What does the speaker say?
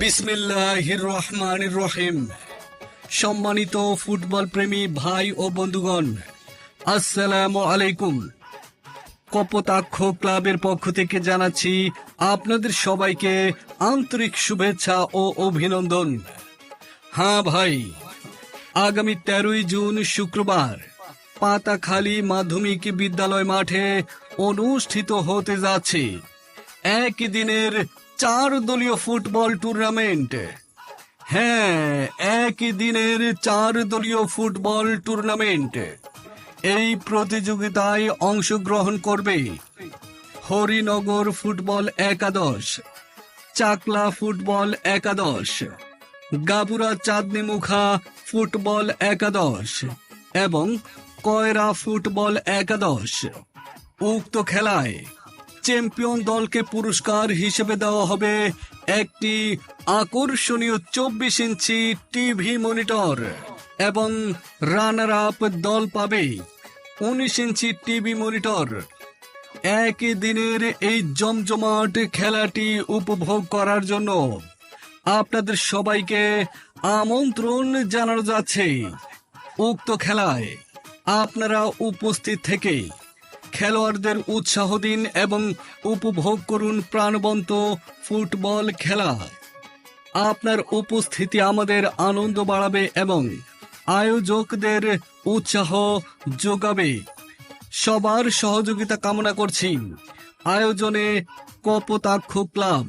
বিসমিল্লাহির রহমানির রহিম। সম্মানিত ফুটবল প্রেমী ভাই ও বন্ধুগণ, আসসালামু আলাইকুম। কপোতাক্ষ ক্লাবের পক্ষ থেকে জানাচ্ছি আপনাদের সবাইকে আন্তরিক শুভেচ্ছা ও অভিনন্দন। হ্যাঁ ভাই, আগামী 13ই জুন শুক্রবার পাতাখালী মাধ্যমিক বিদ্যালয় মাঠে অনুষ্ঠিত হতে যাচ্ছে একই দিনের 4 দলীয় ফুটবল টুর্নামেন্ট। হ্যাঁ, একই দিনের 4 দলীয় ফুটবল টুর্নামেন্ট। এই প্রতিযোগিতায় অংশগ্রহণ করবে হরিনগর ফুটবল একাদশ, চাকলা ফুটবল একাদশ, গাবুরা চাঁদনীমুখা ফুটবল একাদশ এবং কয়রা ফুটবল একাদশ। উক্ত খেলায় চ্যাম্পিয়ন দলকে পুরস্কার হিসেবে দেওয়া হবে একটি আকর্ষণীয় 24 ইঞ্চি টিভি মনিটর এবং রানার আপ দল পাবে 19 ইঞ্চি টিভি মনিটর। একই দিনের এই জমজমাট খেলাটি উপভোগ করার জন্য আপনাদের সবাইকে আমন্ত্রণ জানানো যাচ্ছে। উক্ত খেলায় আপনারা উপস্থিত থেকে খেলোয়াড়দের উৎসাহ দিন এবং উপভোগ করুন প্রাণবন্ত ফুটবল খেলা। আপনার উপস্থিতি আমাদের আনন্দ বাড়াবে এবং আয়োজকদের উৎসাহ যোগাবে। সবার সহযোগিতা কামনা করছি। আয়োজনে কপোতাক্ষ ক্লাব।